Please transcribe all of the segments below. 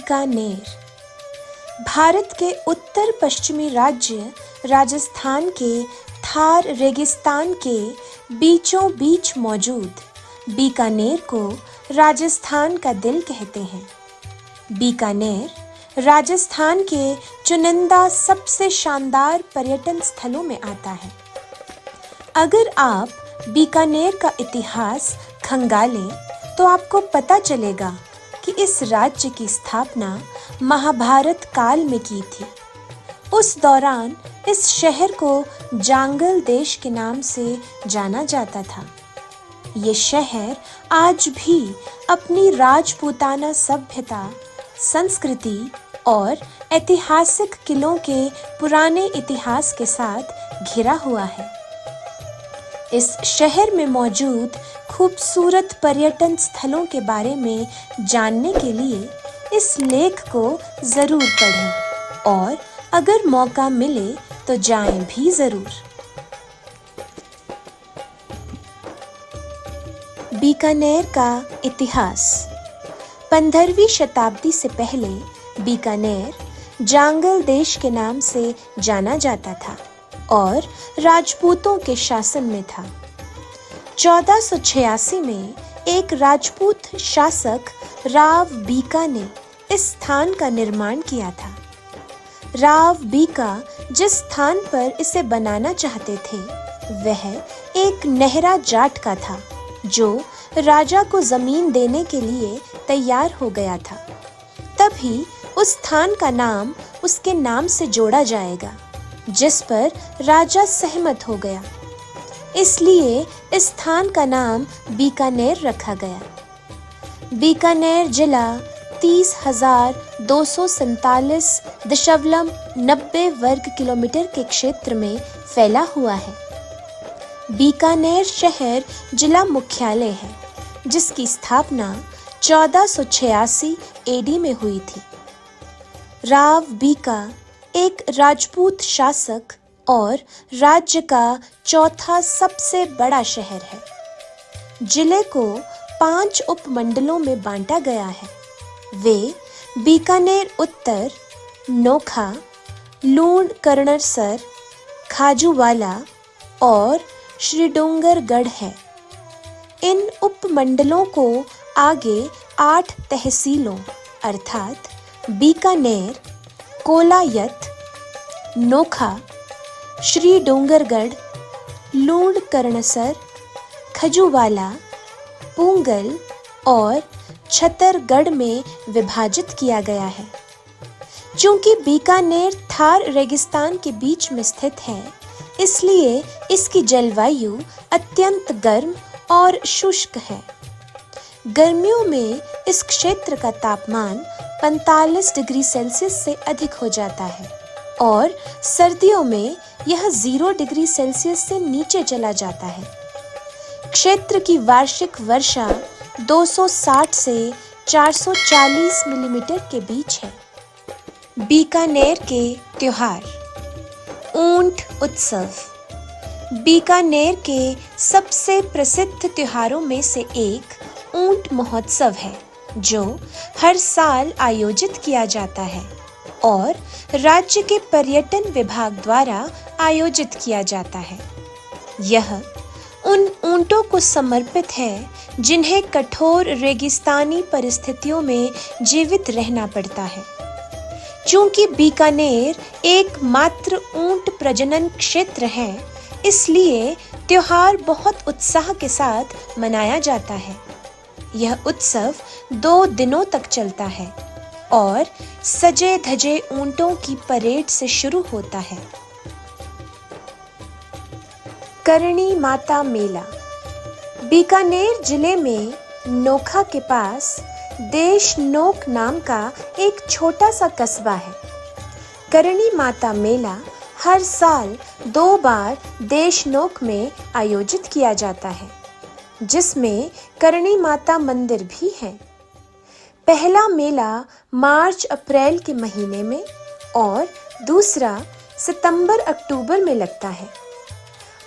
बीकानेर भारत के उत्तर पश्चिमी राज्य राजस्थान के थार रेगिस्तान के बीचों बीच मौजूद बीकानेर को राजस्थान का दिल कहते हैं। बीकानेर राजस्थान के चुनिंदा सबसे शानदार पर्यटन स्थलों में आता है। अगर आप बीकानेर का इतिहास खंगालें तो आपको पता चलेगा कि इस राज्य की स्थापना महाभारत काल में की थी। उस दौरान इस शहर को जांगल देश के नाम से जाना जाता था। ये शहर आज भी अपनी राजपूताना सभ्यता, संस्कृति और ऐतिहासिक किलों के पुराने इतिहास के साथ घिरा हुआ है। इस शहर में मौजूद खूबसूरत पर्यटन स्थलों के बारे में जानने के लिए इस लेख को ज़रूर पढ़ें और अगर मौका मिले तो जाएं भी ज़रूर। बीकानेर का इतिहास 15वीं शताब्दी से पहले बीकानेर जांगल देश के नाम से जाना जाता था और राजपूतों के शासन में था। 1486 में एक राजपूत शासक राव बीका ने इस स्थान का निर्माण किया था। राव बीका जिस स्थान पर इसे बनाना चाहते थे वह एक नेहरा जाट का था जो राजा को जमीन देने के लिए तैयार हो गया था। तभी उस स्थान का नाम उसके नाम से जोड़ा जाएगा, जिस पर राजा सहमत हो गया। इसलिए इस स्थान का नाम बीकानेर रखा गया। बीकानेर जिला 30,247.90 वर्ग किलोमीटर के क्षेत्र में फैला हुआ है। बीकानेर शहर जिला मुख्यालय है, जिसकी स्थापना 1486 एडी में हुई थी। राव बीका एक राजपूत शासक और राज्य का चौथा सबसे बड़ा शहर है। जिले को 5 उपमंडलों में बांटा गया है। वे बीकानेर उत्तर, नोखा, लूण कर्णसर, खाजूवाला और श्रीडोंगरगढ़ है। इन उपमंडलों को आगे 8 तहसीलों अर्थात बीकानेर, कोलायत, नोखा, श्रीडोंगरगढ़, लूण कर्णसर, खजूवाला, पूंगल और छतरगढ़ में विभाजित किया गया है। चूंकि बीकानेर थार रेगिस्तान के बीच में स्थित है, इसलिए इसकी जलवायु अत्यंत गर्म और शुष्क है। गर्मियों में इस क्षेत्र का तापमान 45 डिग्री सेल्सियस से अधिक हो जाता है और सर्दियों में यह 0 डिग्री सेल्सियस से नीचे चला जाता है। क्षेत्र की वार्षिक वर्षा 260 से 440 मिलीमीटर के बीच है। बीकानेर के त्योहार। ऊंट उत्सव बीकानेर के सबसे प्रसिद्ध त्योहारों में से एक ऊंट महोत्सव है, जो हर साल आयोजित किया जाता है और राज्य के पर्यटन विभाग द्वारा आयोजित किया जाता है। यह उन ऊंटों को समर्पित है जिन्हें कठोर रेगिस्तानी परिस्थितियों में जीवित रहना पड़ता है। चूंकि बीकानेर एकमात्र ऊंट प्रजनन क्षेत्र है, इसलिए त्योहार बहुत उत्साह के साथ मनाया जाता है। यह उत्सव 2 दिनों तक चलता है और सजे धजे ऊंटों की परेड से शुरू होता है। करणी माता मेला। बीकानेर जिले में नोखा के पास देशनोक नाम का एक छोटा सा कस्बा है। करणी माता मेला हर साल 2 बार देशनोक में आयोजित किया जाता है, जिसमें करणी माता मंदिर भी है। पहला मेला मार्च-अप्रैल के महीने में और दूसरा सितंबर-अक्टूबर में लगता है।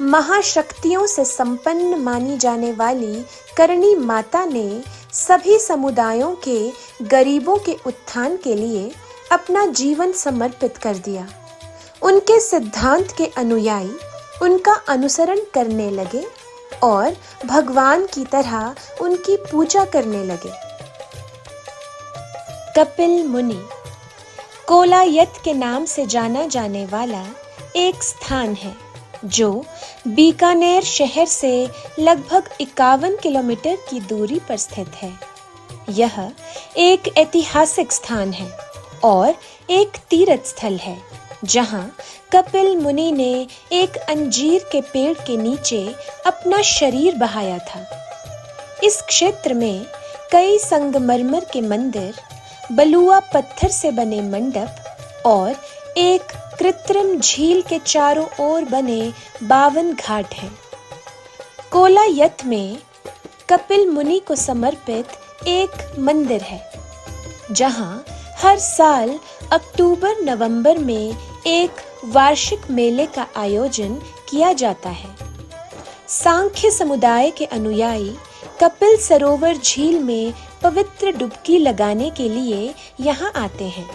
महाशक्तियों से संपन्न मानी जाने वाली करणी माता ने सभी समुदायों के गरीबों के उत्थान के लिए अपना जीवन समर्पित कर दिया। उनके सिद्धांत के अनुयायी उनका अनुसरण करने लगे और भगवान की तरह उनकी पूजा करने लगे। कपिल मुनि कोलायत के नाम से जाना जाने वाला एक स्थान है जो बीकानेर शहर से लगभग 51 किलोमीटर की दूरी पर स्थित है। यह एक ऐतिहासिक स्थान है और एक तीर्थ स्थल है जहां कपिल मुनि ने एक अंजीर के पेड़ के नीचे अपना शरीर बहाया था। इस क्षेत्र में कई संगमरमर के मंदिर, बलुआ पत्थर से बने मंडप और एक कृत्रिम झील के चारों ओर बने 52 घाट हैं। कोलायत में कपिल मुनि को समर्पित एक मंदिर है जहां हर साल अक्टूबर-नवंबर में एक वार्षिक मेले का आयोजन किया जाता है। सांख्य समुदाय के अनुयायी कपिल सरोवर झील में पवित्र डुबकी लगाने के लिए यहाँ आते हैं।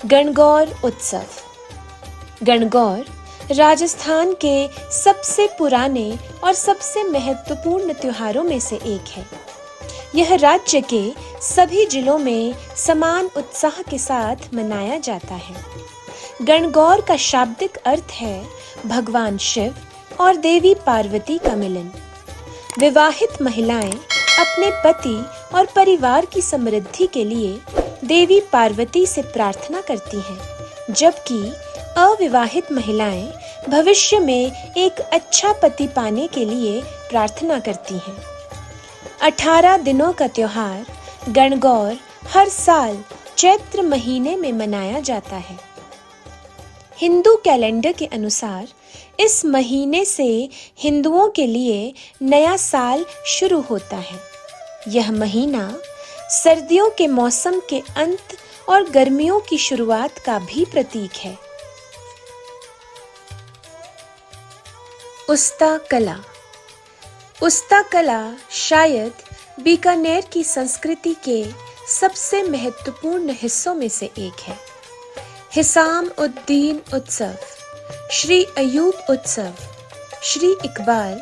गणगौर उत्सव। गणगौर राजस्थान के सबसे पुराने और सबसे महत्वपूर्ण त्योहारों में से एक है। यह राज्य के सभी जिलों में समान उत्साह के साथ मनाया जाता है। गणगौर का शाब्दिक अर्थ है भगवान शिव और देवी पार्वती का मिलन। विवाहित महिलाएं अपने पति और परिवार की समृद्धि के लिए देवी पार्वती से प्रार्थना करती हैं, जबकि अविवाहित महिलाएं भविष्य में एक अच्छा पति पाने के लिए प्रार्थना करती हैं। 18 दिनों का त्योहार गणगौर हर साल चैत्र महीने में मनाया जाता है। हिंदू कैलेंडर के अनुसार इस महीने से हिंदुओं के लिए नया साल शुरू होता है। यह महीना सर्दियों के मौसम के अंत और गर्मियों की शुरुआत का भी प्रतीक है। उस्ता कला। उस्ता कला शायद बीकानेर की संस्कृति के सबसे महत्वपूर्ण हिस्सों में से एक है। हिसाम उद्दीन उत्सव, श्री अयूब उत्सव, श्री इकबाल,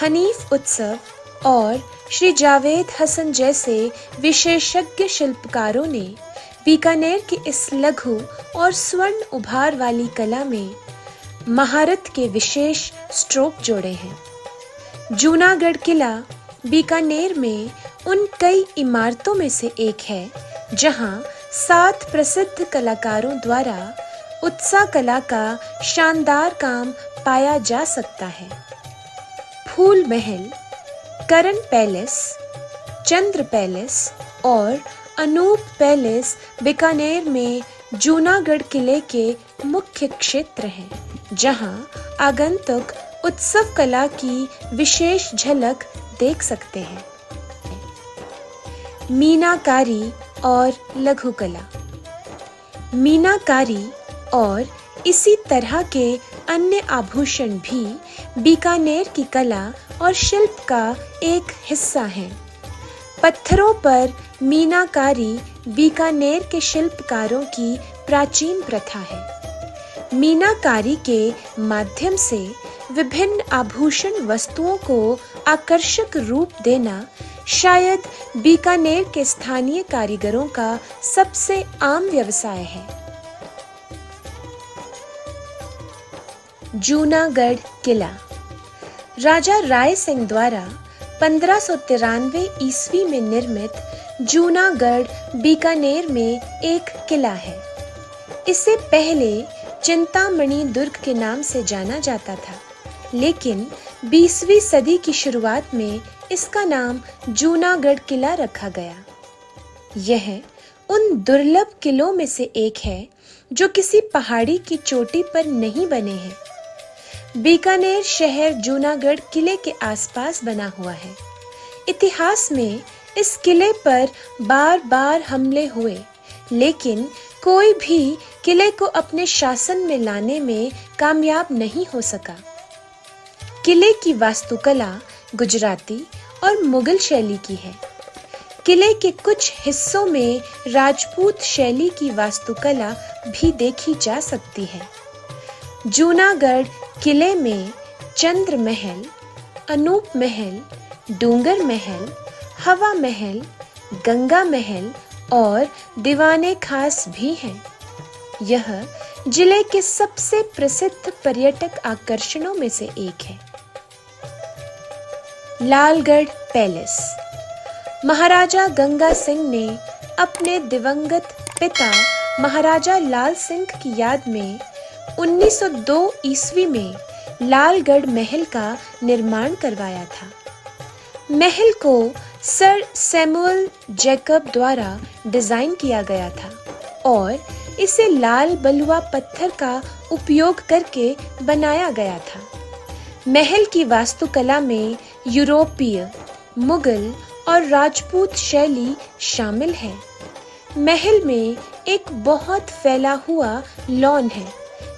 हनीफ उत्सव और श्री जावेद हसन जैसे विशेषज्ञ शिल्पकारों ने बीकानेर की इस लघु और स्वर्ण उभार वाली कला में महारत के विशेष स्ट्रोक जोड़े हैं। जूनागढ़ किला बीकानेर में उन कई इमारतों में से एक है जहां 7 प्रसिद्ध कलाकारों द्वारा उत्सा कला का शानदार काम पाया जा सकता है। फूल महल, करण पैलेस, चंद्र पैलेस और अनूप पैलेस बीकानेर में जूनागढ़ किले के मुख्य क्षेत्र हैं, जहां आगंतुक उत्सव कला की विशेष झलक देख सकते हैं। मीनाकारी और लघु कला। मीनाकारी और इसी तरह के अन्य आभूषण भी बीकानेर की कला और शिल्प का एक हिस्सा हैं। पत्थरों पर मीनाकारी बीकानेर के शिल्पकारों की प्राचीन प्रथा है। मीनाकारी के माध्यम से विभिन्न आभूषण वस्तुओं को आकर्षक रूप देना शायद बीकानेर के स्थानीय कारीगरों का सबसे आम व्यवसाय है। जूनागढ़ किला। राजा राय सिंह द्वारा 1593 ईस्वी में निर्मित जूनागढ़ बीकानेर में एक किला है। इसे पहले चिंतामणि दुर्ग के नाम से जाना जाता था, लेकिन 20वीं सदी की शुरुआत में इसका नाम जूनागढ़ किला रखा गया। यह उन दुर्लभ किलों में से एक है जो किसी पहाड़ी की चोटी पर नहीं बने हैं। बीकानेर शहर जूनागढ़ किले के आसपास बना हुआ है। इतिहास में इस किले पर बार-बार हमले हुए, लेकिन कोई भी किले को अपने शासन में लाने में कामयाब नहीं हो सका। किले की वास्तुकला गुजराती और मुगल शैली की है। किले के कुछ हिस्सों में राजपूत शैली की वास्तुकला भी देखी जा सकती है। जूनागढ़ किले में चंद्र महल, अनूप महल, डूंगर महल, हवा महल, गंगा महल और दीवाने खास भी हैं। यह जिले के सबसे प्रसिद्ध पर्यटक आकर्षणों में से एक है। लालगढ़ पैलेस। महाराजा गंगा सिंह ने अपने दिवंगत पिता महाराजा लाल सिंह की याद में 1902 ईस्वी में लालगढ़ महल का निर्माण करवाया था। महल को सर सैमुअल जैकब द्वारा डिजाइन किया गया था और इसे लाल बलुआ पत्थर का उपयोग करके बनाया गया था। महल की वास्तुकला में यूरोपीय, मुगल और राजपूत शैली शामिल है। महल में एक बहुत फैला हुआ लॉन है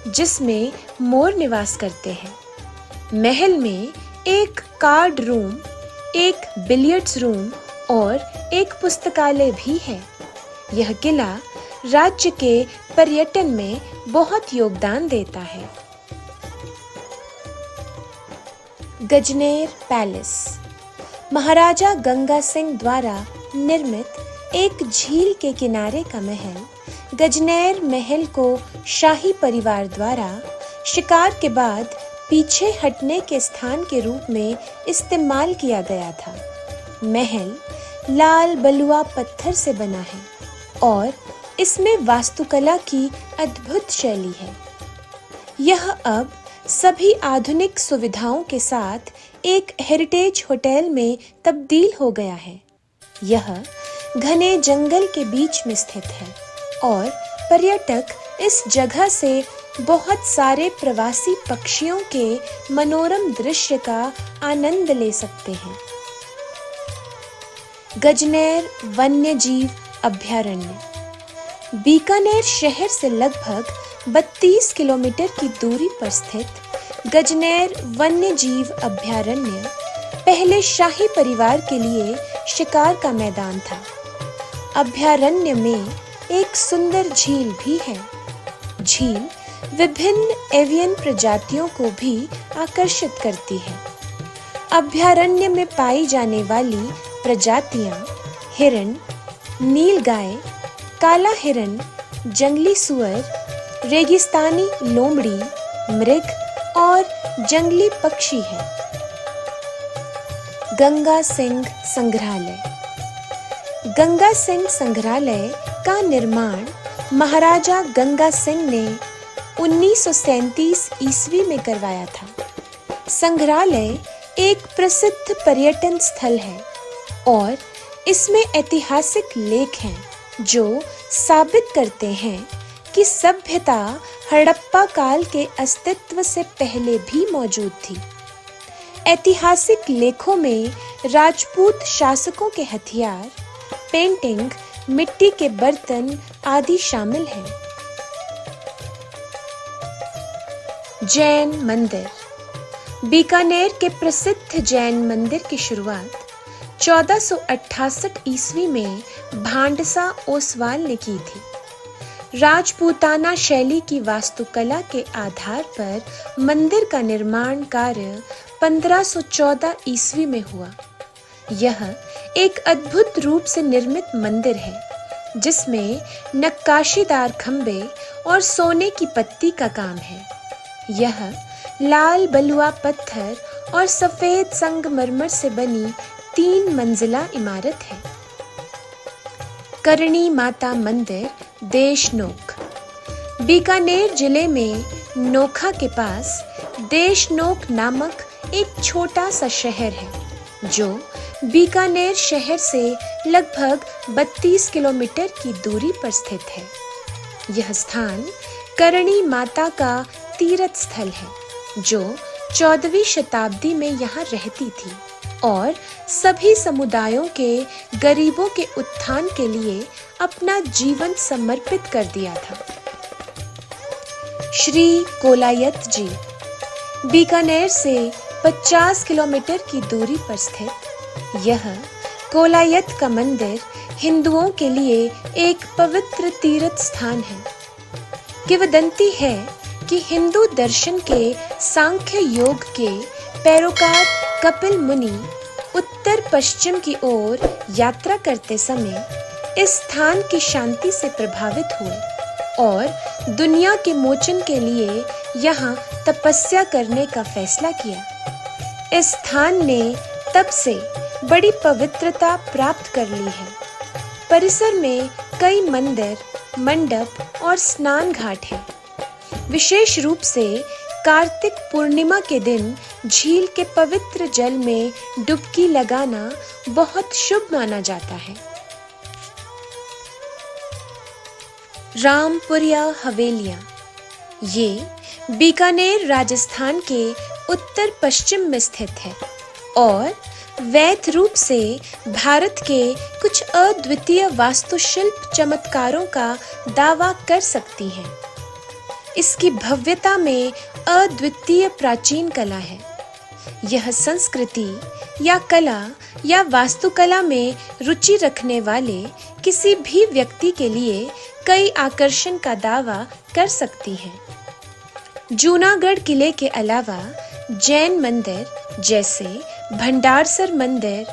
जिसमें मोर निवास करते हैं। महल में एक कार्ड रूम, एक बिलियर्ड्स रूम और एक पुस्तकालय भी है। यह किला राज्य के पर्यटन में बहुत योगदान देता है। गजनेर पैलेस। महाराजा गंगा सिंह द्वारा निर्मित एक झील के किनारे का महल गजनेर महल को शाही परिवार द्वारा शिकार के बाद पीछे हटने के स्थान के रूप में इस्तेमाल किया गया था। महल लाल बलुआ पत्थर से बना है और इसमें वास्तुकला की अद्भुत शैली है। यह अब सभी आधुनिक सुविधाओं के साथ एक हेरिटेज होटल में तब्दील हो गया है। यह घने जंगल के बीच में स्थित है और पर्यटक इस जगह से बहुत सारे प्रवासी पक्षियों के मनोरम दृश्य का आनंद ले सकते हैं। गजनेर वन्यजीव अभयारण्य। बीकानेर शहर से लगभग 32 किलोमीटर की दूरी पर स्थित गजनेर वन्यजीव अभयारण्य पहले शाही परिवार के लिए शिकार का मैदान था। अभयारण्य में एक सुंदर झील भी है। झील विभिन्न एवियन प्रजातियों को भी आकर्षित करती है। अभयारण्य में पाई जाने वाली प्रजातियां हिरण, नीलगाय, काला हिरण, जंगली सुअर, रेगिस्तानी लोमड़ी, मृग और जंगली पक्षी हैं। गंगा सिंह संग्रहालय। गंगा सिंह संग्रहालय का निर्माण महाराजा गंगा सिंह ने 1937 ईस्वी में करवाया था। संग्रहालय एक प्रसिद्ध पर्यटन स्थल है और इसमें ऐतिहासिक लेख हैं जो साबित करते हैं कि सभ्यता हड़प्पा काल के अस्तित्व से पहले भी मौजूद थी। ऐतिहासिक लेखों में राजपूत शासकों के हथियार, पेंटिंग, मिट्टी के बर्तन आदि शामिल हैं। जैन मंदिर। बीकानेर के प्रसिद्ध जैन मंदिर की शुरुआत 1468 ईस्वी में भांडसा ओसवाल ने की थी। राजपूताना शैली की वास्तुकला के आधार पर मंदिर का निर्माण कार्य 1514 ईस्वी में हुआ। यह एक अद्भुत रूप से निर्मित मंदिर है जिसमें नक्काशीदार खंबे और सोने की पत्ती का काम है। यह लाल बलुआ पत्थर और सफेद संगमरमर से बनी 3 मंजिला इमारत है। करणी माता मंदिर देशनोक। बीकानेर जिले में नोखा के पास देशनोक नामक एक छोटा सा शहर है जो बीकानेर शहर से लगभग 32 किलोमीटर की दूरी पर स्थित है। यह स्थान करणी माता का तीर्थ स्थल है जो 14वीं शताब्दी में यहाँ रहती थी और सभी समुदायों के गरीबों के उत्थान के लिए अपना जीवन समर्पित कर दिया था। श्री कोलायत जी। बीकानेर से 50 किलोमीटर की दूरी पर स्थित यह कोलायत का मंदिर हिंदुओं के लिए एक पवित्र तीर्थ स्थान है। किंवदंती है कि हिंदू दर्शन के सांख्य योग के पैरोकार कपिल मुनि उत्तर पश्चिम की ओर यात्रा करते समय इस स्थान की शांति से प्रभावित हुए और दुनिया के मोचन के लिए यहाँ तपस्या करने का फैसला किया। इस स्थान ने तब से बड़ी पवित्रता प्राप्त कर ली है। परिसर में कई मंदिर, मंडप और स्नान घाट हैं। विशेष रूप से कार्तिक पूर्णिमा के दिन झील के पवित्र जल में डुबकी लगाना बहुत शुभ माना जाता है। रामपुरिया हवेलियां ये बीकानेर राजस्थान के उत्तर पश्चिम में स्थित है और वैध रूप से भारत के कुछ अद्वितीय वास्तुशिल्प चमत्कारों का दावा कर सकती हैं। इसकी भव्यता में अद्वितीय प्राचीन कला है। यह संस्कृति या कला या वास्तुकला में रुचि रखने वाले किसी भी व्यक्ति के लिए कई आकर्षण का दावा कर सकती है। जूनागढ़ किले के अलावा जैन मंदिर जैसे भंडारसर मंदिर,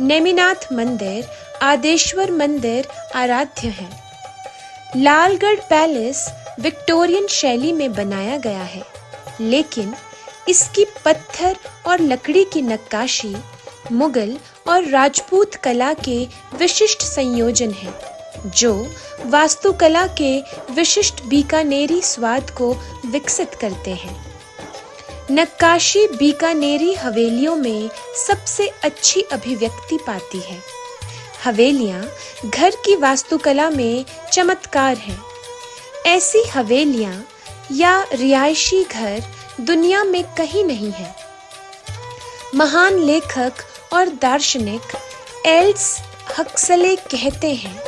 नेमिनाथ मंदिर, आदेश्वर मंदिर आराध्य हैं। लालगढ़ पैलेस विक्टोरियन शैली में बनाया गया है, लेकिन इसकी पत्थर और लकड़ी की नक्काशी मुगल और राजपूत कला के विशिष्ट संयोजन है, जो वास्तुकला के विशिष्ट बीकानेरी स्वाद को विकसित करते हैं। नक्काशी बीकानेरी हवेलियों में सबसे अच्छी अभिव्यक्ति पाती है। हवेलियां घर की वास्तुकला में चमत्कार हैं। ऐसी हवेलियां या रिहायशी घर दुनिया में कहीं नहीं है। महान लेखक और दार्शनिक एल्ड्स हक्सले कहते हैं,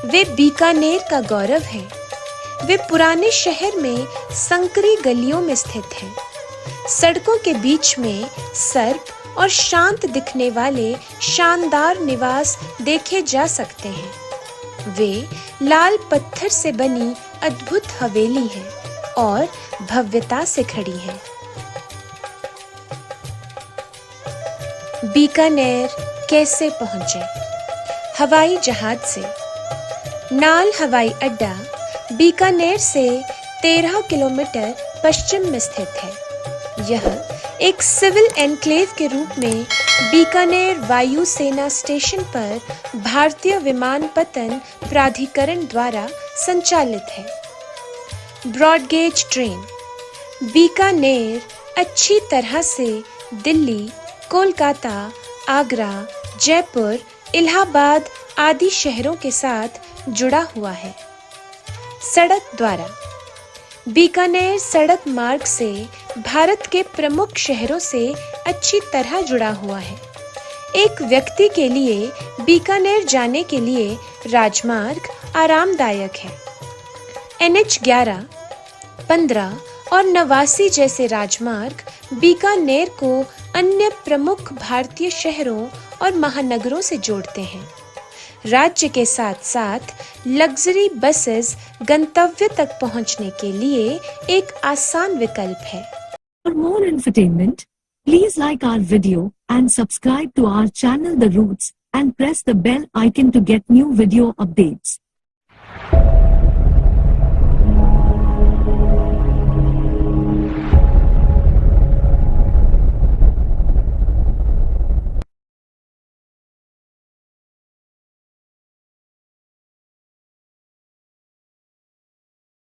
वे बीकानेर का गौरव हैं। वे पुराने शहर में संकरी गलियों में स्थित हैं। सड़कों के बीच में सर्प और शांत दिखने वाले शानदार निवास देखे जा सकते हैं। वे लाल पत्थर से बनी अद्भुत हवेली है और भव्यता से खड़ी है। बीकानेर कैसे पहुंचे? हवाई जहाज से। नाल हवाई अड्डा बीकानेर से 13 किलोमीटर पश्चिम में स्थित है। यह एक सिविल एन्क्लेव के रूप में बीकानेर वायु सेना स्टेशन पर भारतीय विमानपत्तन प्राधिकरण द्वारा संचालित है। ब्रॉडगेज ट्रेन बीकानेर अच्छी तरह से दिल्ली, कोलकाता, आगरा, जयपुर, इलाहाबाद आदि शहरों के साथ जुड़ा हुआ है। सड़क द्वारा बीकानेर सड़क मार्ग से भारत के प्रमुख शहरों से अच्छी तरह जुड़ा हुआ है। एक व्यक्ति के लिए बीकानेर जाने के लिए राजमार्ग आरामदायक है। NH 11, 15 और 89 जैसे राजमार्ग बीकानेर को अन्य प्रमुख भारतीय शहरों और महानगरों से जोड़ते हैं। राज्य के साथ साथ लग्जरी बसेस गंतव्य तक पहुंचने के लिए एक आसान विकल्प है। For more entertainment, please like our video and subscribe to our channel The Roots and press the bell icon to get new video updates.